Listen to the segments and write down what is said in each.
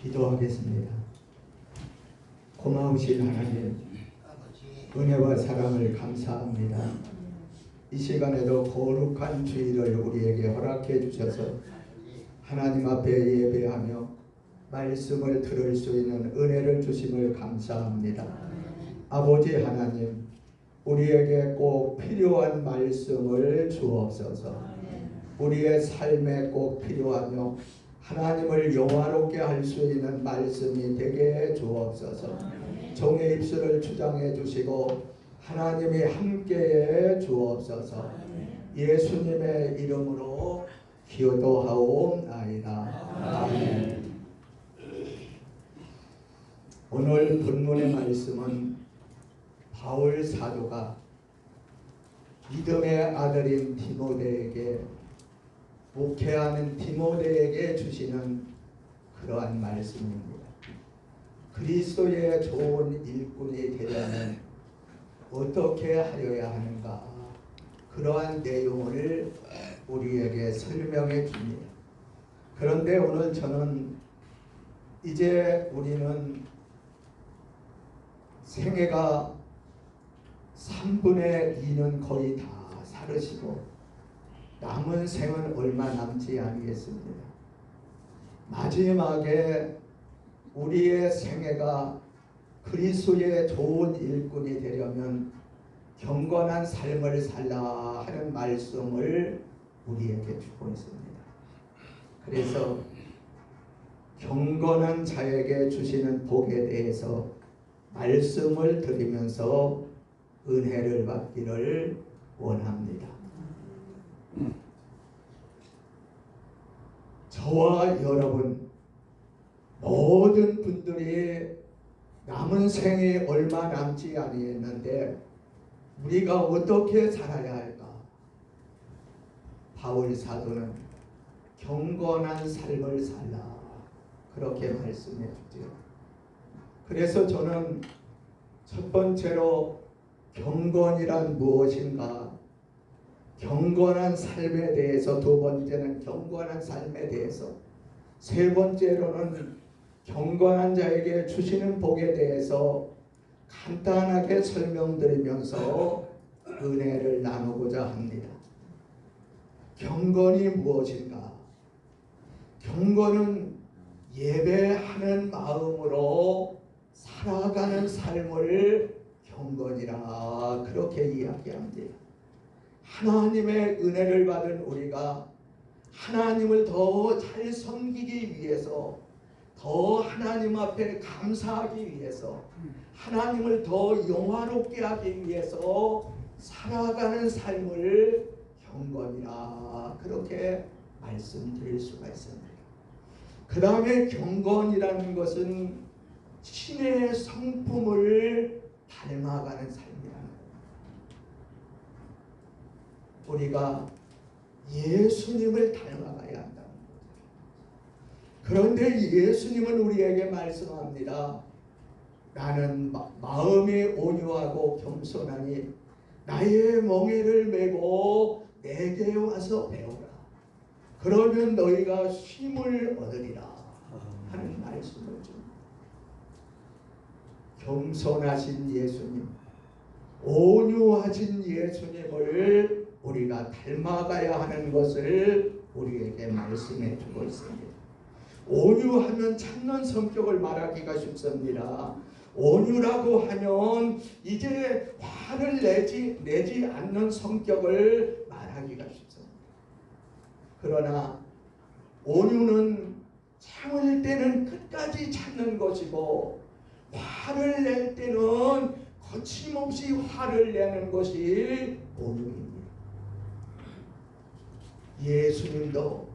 기도하겠습니다. 고마우신 하나님, 은혜와 사랑을 감사합니다. 이 시간에도 거룩한 주일을 우리에게 허락해 주셔서 하나님 앞에 예배하며 말씀을 들을 수 있는 은혜를 주심을 감사합니다. 아버지 하나님, 우리에게 꼭 필요한 말씀을 주옵소서. 우리의 삶에 꼭 필요하며 하나님을 영화롭게 할 수 있는 말씀이 되게 해 주옵소서. 종의 입술을 주장해 주시고 하나님이 함께해 주옵소서. 예수님의 이름으로 기도하옵나이다. 아멘. 오늘 본문의 말씀은 바울 사도가 믿음의 아들인 디모데에게, 목회하는 디모데에게 주시는 그러한 말씀입니다. 그리스도의 좋은 일꾼이 되려면 어떻게 하여야 하는가, 그러한 내용을 우리에게 설명해 줍니다. 그런데 오늘 저는 이제 우리는 생애가 3분의 2는 거의 다 살으시고 남은 생은 얼마 남지 않겠습니다. 마지막에 우리의 생애가 그리스도의 좋은 일꾼이 되려면 경건한 삶을 살라 하는 말씀을 우리에게 주고 있습니다. 그래서 경건한 자에게 주시는 복에 대해서 말씀을 드리면서 은혜를 받기를 원합니다. 저와 여러분 모든 분들이 남은 생이 얼마 남지 아니했는데 우리가 어떻게 살아야 할까? 바울 사도는 경건한 삶을 살라 그렇게 말씀해 주죠. 그래서 저는 첫 번째로 경건이란 무엇인가, 경건한 삶에 대해서, 두 번째는 경건한 삶에 대해서, 세 번째로는 경건한 자에게 주시는 복에 대해서 간단하게 설명드리면서 은혜를 나누고자 합니다. 경건이 무엇인가? 경건은 예배하는 마음으로 살아가는 삶을 경건이라 그렇게 이야기합니다. 하나님의 은혜를 받은 우리가 하나님을 더 잘 섬기기 위해서, 더 하나님 앞에 감사하기 위해서, 하나님을 더 영화롭게 하기 위해서 살아가는 삶을 경건이라 그렇게 말씀드릴 수가 있습니다. 그 다음에 경건이라는 것은 신의 성품을 닮아가는 삶이라는 거예요. 우리가 예수님을 닮아가야 한다는 거예요. 그런데 예수님은 우리에게 말씀합니다. 나는 마음이 온유하고 겸손하니 나의 멍에를 메고 내게 와서 배우라. 그러면 너희가 쉼을 얻으리라 하는 말씀을 줍니다. 겸손하신 예수님, 온유하신 예수님을 우리가 닮아가야 하는 것을 우리에게 말씀해 주고 있습니다. 온유하면 참는 성격을 말하기가 쉽습니다. 온유라고 하면 이제 화를 내지 않는 성격을 말하기가 쉽습니다. 그러나 온유는 참을 때는 끝까지 참는 것이고 화를 낼 때는 거침없이 화를 내는 것이 온유입니다. 예수님도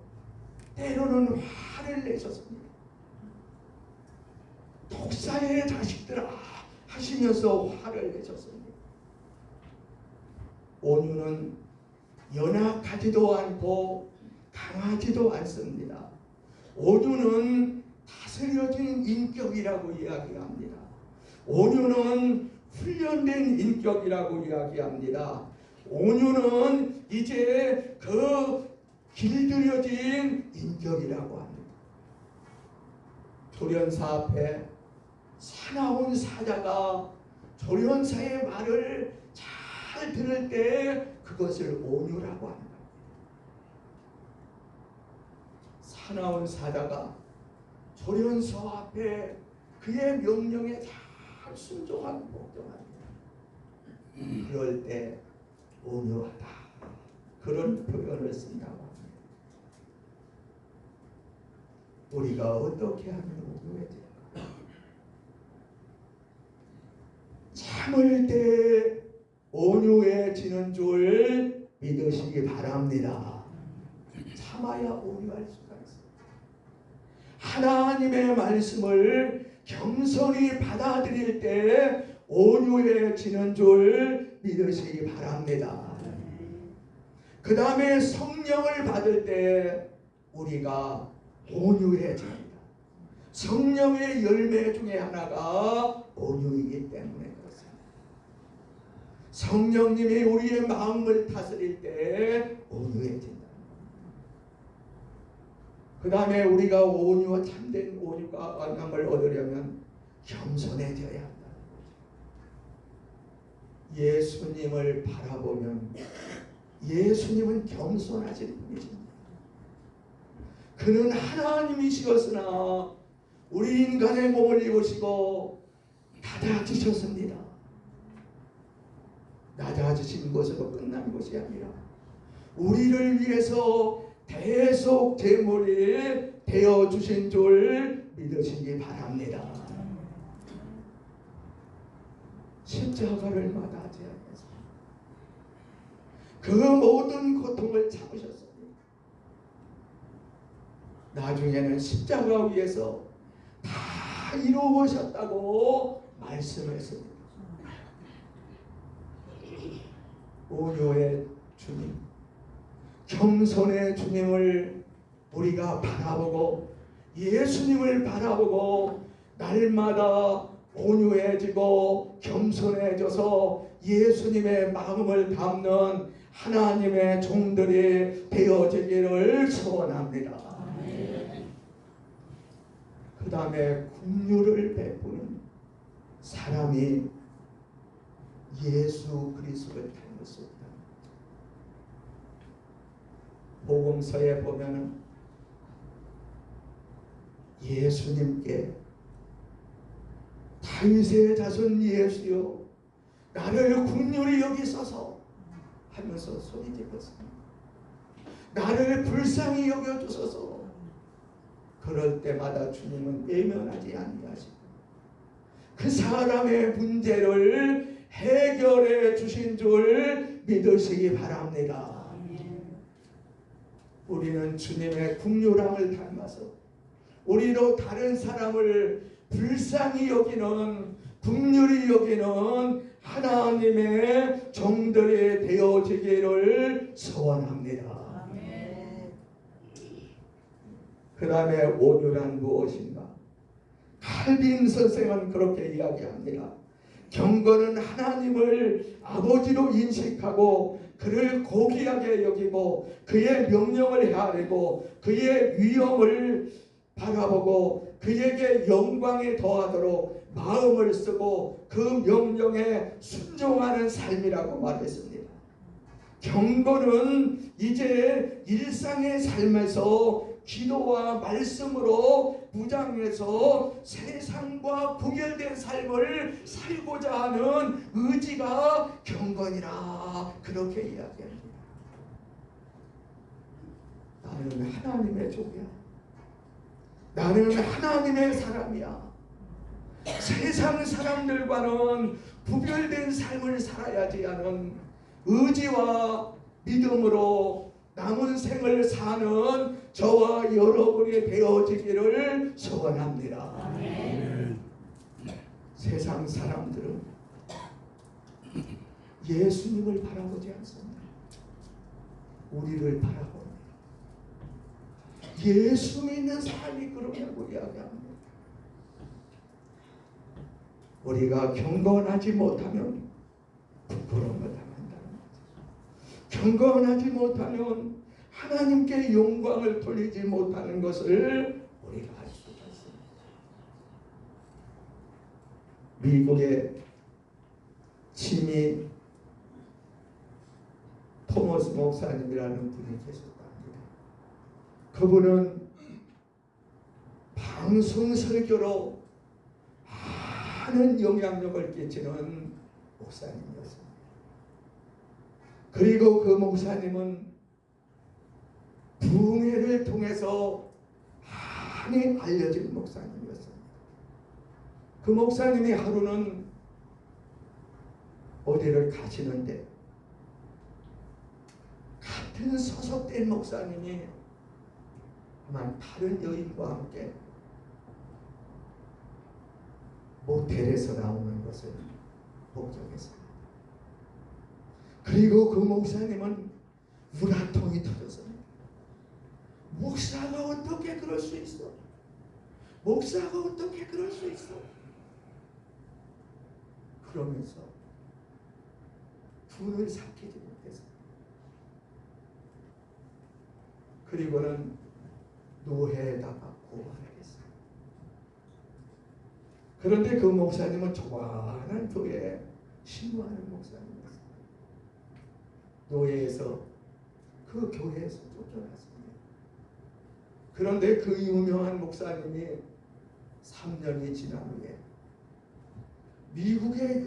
때로는 화를 내셨습니다. 독사의 자식들아 하시면서 화를 내셨습니다. 온유는 연약하지도 않고 강하지도 않습니다. 온유는 다스려진 인격이라고 이야기합니다. 온유는 훈련된 인격이라고 이야기합니다. 온유는 이제 길들여진 인격이라고 합니다. 두 조련사 앞에 사나운 사자가 조련사의 말을 잘 들을 때 그것을 온유라고 하는 거예요. 사나운 사자가 조련사 앞에 그의 명령에 잘 순종하고 복종합니다. 그럴 때 온유하다, 그런 표현을 쓴다고 합니다. 우리가 어떻게 하면 온유해질까? 참을 때 온유해지는 줄 믿으시기 바랍니다. 참아야 온유할 수가 있어요. 하나님의 말씀을 겸손히 받아들일 때 온유해지는 줄 믿으시기 바랍니다. 그 다음에 성령을 받을 때 우리가 온유해집니다. 성령의 열매 중에 하나가 온유이기 때문에 그렇습니다. 성령님이 우리의 마음을 다스릴 때 온유해진다. 그 다음에 우리가 온유와 참된 온유가 안함을 얻으려면 겸손해져야 한다는 거죠. 예수님을 바라보면 예수님은 겸손하신 분이십니다. 그는 하나님이시었으나 우리 인간의 몸을 입으시고 낮아지셨습니다. 낮아지신 것으로 끝난 것이 아니라 우리를 위해서 대속 제물이 되어주신 줄 믿으시기 바랍니다. 십자가를 마다하지 않으면서 그 모든 고통을 참으셨습니다. 나중에는 십자가 위에서 다 이루어졌다고 말씀했습니다. 온유의 주님, 겸손의 주님을 우리가 바라보고 예수님을 바라보고 날마다 온유해지고 겸손해져서 예수님의 마음을 담는 하나님의 종들이 되어지기를 소원합니다. 그 다음에 긍휼을 베푸는 사람이 예수 그리스도를 닮았습니다. 복음서에 보면은 예수님께 다윗의 자손 예수여 나를 긍휼히 여기소서 하면서 소리 질렀습니다. 나를 불쌍히 여겨주소서. 그럴 때마다 주님은 외면하지 아니하시고 그 사람의 문제를 해결해 주신 줄 믿으시기 바랍니다. 우리는 주님의 긍휼함을 닮아서 우리로 다른 사람을 불쌍히 여기는 긍휼히 여기는 하나님의 종들이 되어지기를 소원합니다. 그 다음에 온유란 무엇인가? 칼빈 선생은 그렇게 이야기합니다. 경건은 하나님을 아버지로 인식하고 그를 고귀하게 여기고 그의 명령을 헤아리고 그의 위엄을 바라보고 그에게 영광에 더하도록 마음을 쓰고 그 명령에 순종하는 삶이라고 말했습니다. 경건은 이제 일상의 삶에서 기도와 말씀으로 무장해서 세상과 구별된 삶을 살고자 하는 의지가 경건이라 그렇게 이야기합니다. 나는 하나님의 종이야. 나는 하나님의 사람이야. 세상 사람들과는 구별된 삶을 살아야지 하는 의지와 믿음으로 남은 생을 사는 저와 여러분이 되어지기를 소원합니다. 아멘. 세상 사람들은 예수님을 바라보지 않습니다. 우리를 바라봅니다. 예수 믿는 삶이 그러냐고 이야기합니다. 우리가 경건하지 못하면 부끄러움을 당한다는 거죠. 경건하지 못하면 하나님께 영광을 돌리지 못하는 것을 우리가 알 수가 있습니다. 미국의 지미 토머스 목사님이라는 분이 계셨답니다. 그분은 방송 설교로 많은 영향력을 끼치는 목사님이었습니다. 그리고 그 목사님은 부흥회를 통해서 많이 알려진 목사님이었습니다. 그 목사님이 하루는 어디를 가시는데 같은 소속된 목사님이 아마 다른 여인과 함께 모텔에서 나오는 것을 목격했습니다. 그리고 그 목사님은 우라통이 터졌습니다. 목사가 어떻게 그럴 수 있어? 목사가 어떻게 그럴 수 있어? 그러면서 분을 삭히지 못했습니다. 그리고는 노회에다가 고발하겠습니다. 그런데 그 목사님은 조그마한 교회에 신고하는 목사님이었습니다. 노예에서 그 교회에서 쫓겨났습니다. 그런데 그 유명한 목사님이 3년이 지난 후에 미국의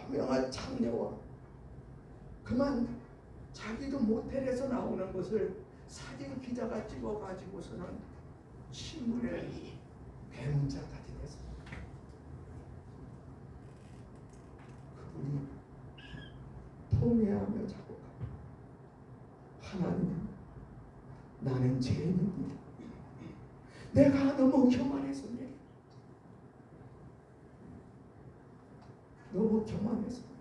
유명한 장녀와 그만 자기도 모텔에서 나오는 것을 사진 기자가 찍어가지고서는 신문에 대문자까지 냈습니다. 그분이 통회하며 작곡합니다. 하나님, 나는 죄인입니다. 내가 너무 교만했습니다. 너무 교만했습니다.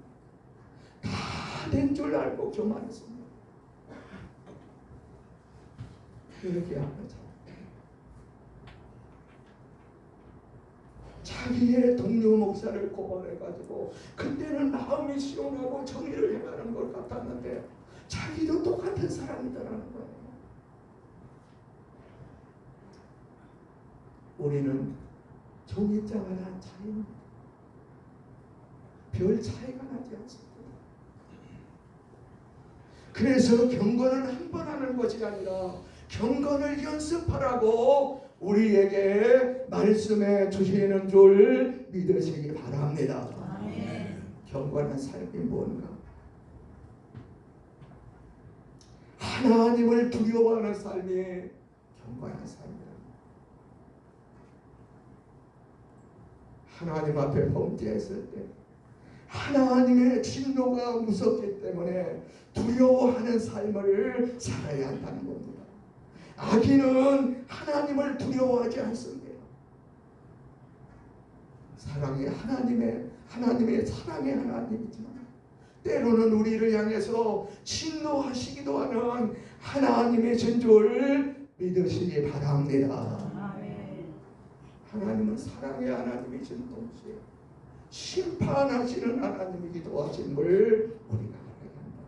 다 된 줄 알고 교만했습니다. 이렇게 하면서 자기의 동료 목사를 고발해가지고 그때는 마음이 시원하고 정의를 해가는 것 같았는데 자기도 똑같은 사람이더라는 거예요. 우리는 종이장을 한 차이입니다. 별 차이가 나지 않습니다. 그래서 경건은 한 번 하는 것이 아니라 경건을 연습하라고 우리에게 말씀해 주시는 줄 믿으시기 바랍니다. 아멘. 경건한 삶이 뭔가? 하나님을 두려워하는 삶이 경건한 삶이다. 하나님 앞에 범죄했을 때 하나님의 진노가 무섭기 때문에 두려워하는 삶을 살아야 한다는 겁니다. 악인은 하나님을 두려워하지 않습니다. 사랑의 하나님의 사랑의 하나님이지만 때로는 우리를 향해서 진노하시기도 하는 하나님이신 줄 믿으시기 바랍니다. 아멘. 하나님은 사랑의 하나님이신 동시에 심판하시는 하나님이기도 하심을 우리가 알아야 한다.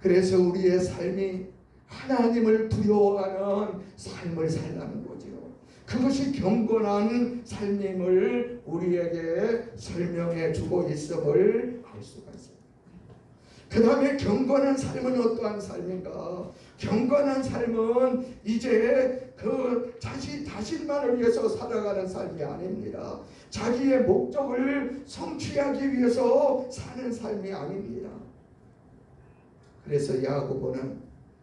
그래서 우리의 삶이 하나님을 두려워하는 삶을 살라는 거지요. 그것이 경건한 삶임을 우리에게 설명해 주고 있음을 알 수가 있습니다. 그 다음에 경건한 삶은 어떠한 삶인가? 경건한 삶은 이제 그 자신만을 위해서 살아가는 삶이 아닙니다. 자기의 목적을 성취하기 위해서 사는 삶이 아닙니다. 그래서 야고보는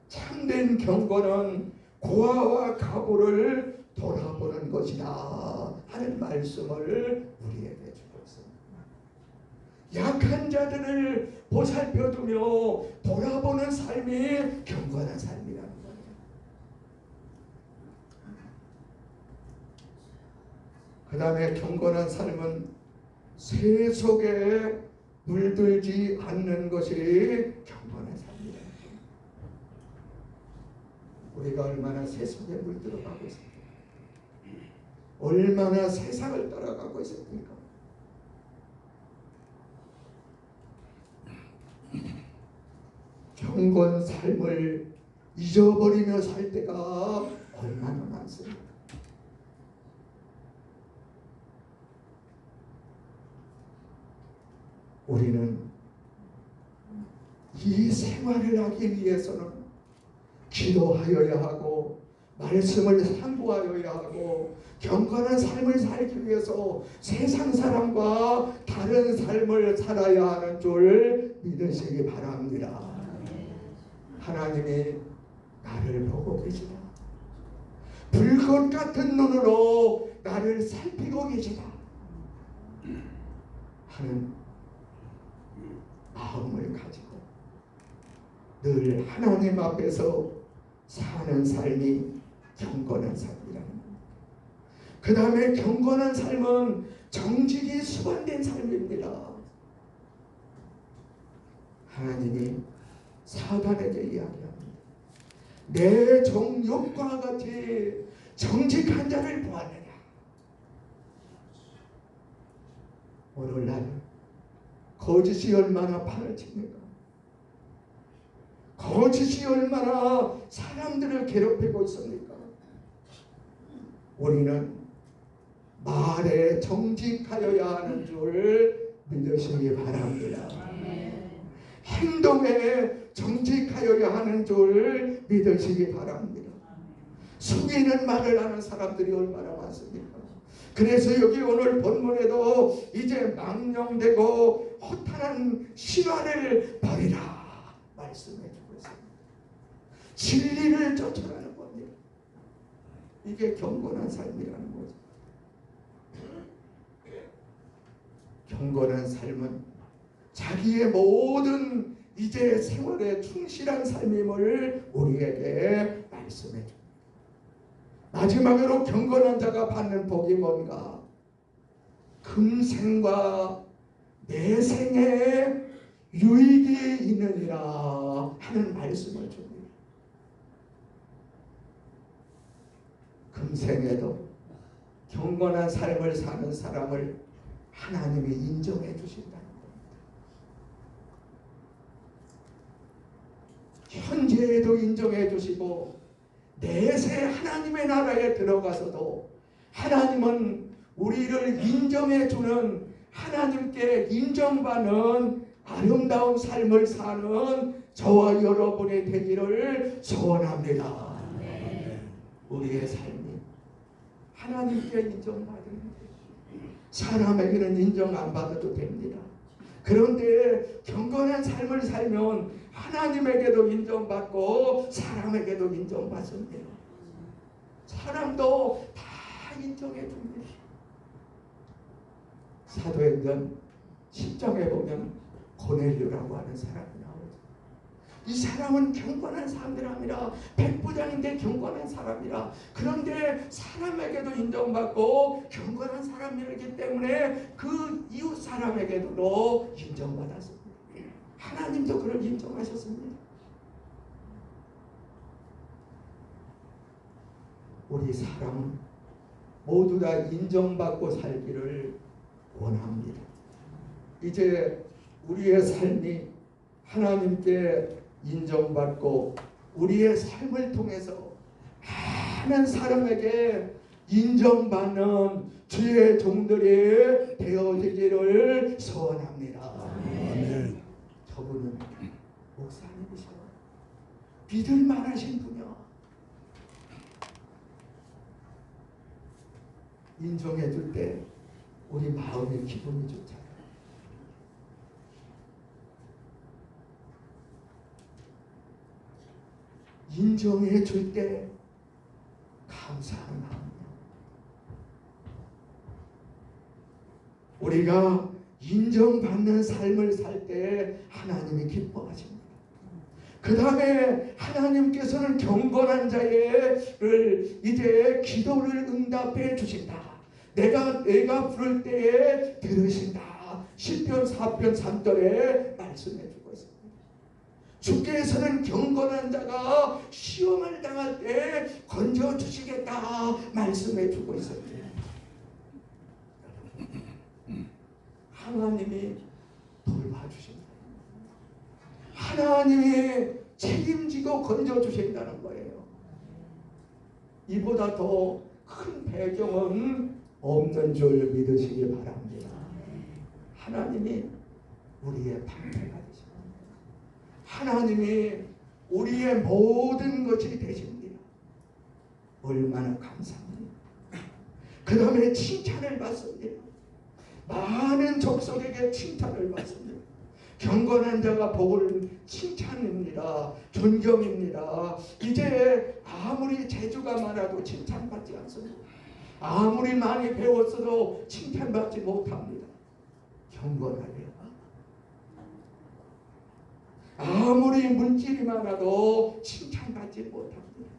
참된 경건은 고아와 가부를 돌아보는 것이다 하는 말씀을 우리에게 주고 있습니다. 약한 자들을 보살펴두며 돌아보는 삶이 경건한 삶이라는 거예요. 그 다음에 경건한 삶은 새 속에 물들지 않는 것이 경건한 삶이다. 우리가 얼마나 새 속에 물들어가고 있습니까? 얼마나 세상을 따라가고 있습니까? 경건 삶을 잊어버리며 살 때가 얼마나 많습니까? 우리는 이 생활을 하기 위해서는 기도하여야 하고 말씀을 상고하여야 하고 경건한 삶을 살기 위해서 세상 사람과 다른 삶을 살아야 하는 줄 믿으시기 바랍니다. 하나님이 나를 보고 계시다. 불꽃 같은 눈으로 나를 살피고 계시다 하는 마음을 가지고 늘 하나님 앞에서 사는 삶이 경건한 삶이라는 겁니다. 그 다음에 경건한 삶은 정직이 수반된 삶입니다. 하나님이 사단에게 이야기합니다. 내 정욕과 같이 정직한 자를 보았느냐. 오늘날 거짓이 얼마나 판을 칩니까? 거짓이 얼마나 사람들을 괴롭히고 있습니까? 우리는 말에 정직하여야 하는 줄 믿으시기 바랍니다. 행동에 정직하여야 하는 줄 믿으시기 바랍니다. 속이는 말을 하는 사람들이 얼마나 많습니까? 그래서 여기 오늘 본문에도 이제 망령되고 허탄한 신화를 버리라 말씀해 주고 있습니다. 진리를 쫓아가는 겁니다. 이게 경건한 삶이라는 거죠. 경건한 삶은 자기의 모든 이제 생활에 충실한 삶임을 우리에게 말씀해 줍니다. 마지막으로 경건한 자가 받는 복이 뭔가? 금생과 내생에 유익이 있느니라 하는 말씀을 줍니다. 금생에도 경건한 삶을 사는 사람을 하나님이 인정해 주신다는 겁니다. 현재에도 인정해 주시고 내세 하나님의 나라에 들어가서도 하나님은 우리를 인정해 주는, 하나님께 인정받는 아름다운 삶을 사는 저와 여러분이 되기를 소원합니다. 우리의 삶이 하나님께 인정받으면 사람에게는 인정 안 받아도 됩니다. 그런데 경건한 삶을 살면 하나님에게도 인정받고 사람에게도 인정받습니다. 사람도 다 인정해 줍니다. 사도행전 10장에 보면 고넬료라고 하는 사람이 나오죠. 이 사람은 경건한 사람이라, 백부장인데 경건한 사람이라. 그런데 사람에게도 인정받고 경건한 사람이기 때문에 그 이웃 사람에게도 인정받았습니다. 하나님도 그를 인정하셨습니다. 우리 사람은 모두 다 인정받고 살기를 원합니다. 이제 우리의 삶이 하나님께 인정받고 우리의 삶을 통해서 많은 사람에게 인정받는 주의 종들이 되어지기를 소원합니다. 아멘. 저분은 목사님이셔. 믿을 만하신 분이야. 인정해 줄 때 우리 마음의 기분이 좋잖아요. 인정해 줄 때 감사하는 마음이야. 우리가 인정받는 삶을 살 때 하나님이 기뻐하십니다. 그 다음에 하나님께서는 경건한 자를 이제 기도를 응답해 주신다. 내가 부를 때에 들으신다. 시편 4편 3절에 말씀해 주고 있습니다. 주께서는 경건한 자가 시험을 당할 때 건져주시겠다 말씀해 주고 있습니다. 하나님이 돌봐주신다. 하나님이 책임지고 건져주신다는 거예요. 이보다 더 큰 배경은 없는 줄 믿으시기 바랍니다. 하나님이 우리의 방패가 되십니다. 하나님이 우리의 모든 것이 되십니다. 얼마나 감사합니다. 그 다음에 칭찬을 받습니다. 많은 족속에게 칭찬을 받습니다. 경건한 자가 복을 칭찬입니다. 존경입니다. 이제 아무리 재주가 많아도 칭찬받지 않습니다. 아무리 많이 배웠어도 칭찬받지 못합니다. 경건하게요. 아무리 물질이 많아도 칭찬받지 못합니다.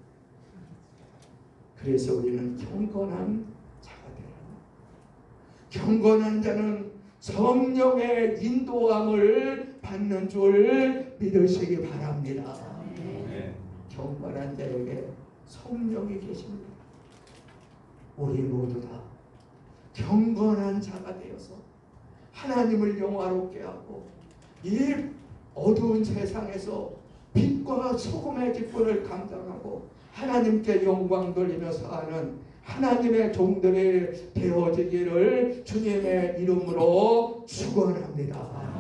그래서 우리는 경건한 자가 되어야 합니다. 경건한 자는 성령의 인도함을 받는 줄 믿으시기 바랍니다. 경건한 자에게 성령이 계십니다. 우리 모두 다 경건한 자가 되어서 하나님을 영화롭게 하고 이 어두운 세상에서 빛과 소금의 기쁨을 감당하고 하나님께 영광 돌리며 사는 하나님의 종들이 되어지기를 주님의 이름으로 축원합니다.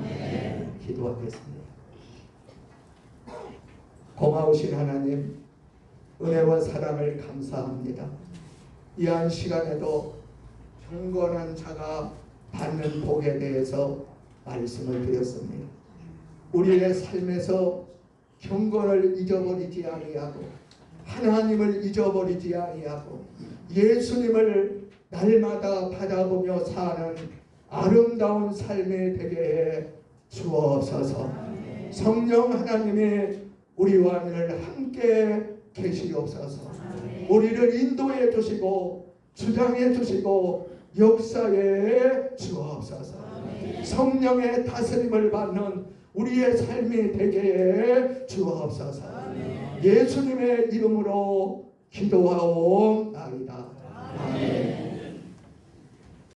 기도하겠습니다. 고마우신 하나님, 은혜와 사랑을 감사합니다. 이 한 시간에도 경건한 자가 받는 복에 대해서 말씀을 드렸습니다. 우리의 삶에서 경건을 잊어버리지 아니하고 하나님을 잊어버리지 아니하고 예수님을 날마다 바라보며 사는 아름다운 삶이 되게 해 주옵소서. 성령 하나님이 우리와 늘 함께 계시옵소서. 우리를 인도해 주시고 주장해 주시고 역사해 주옵소서. 성령의 다스림을 받는 우리의 삶이 되게 해 주옵소서. 예수님의 이름으로 기도하옵나이다. 아멘.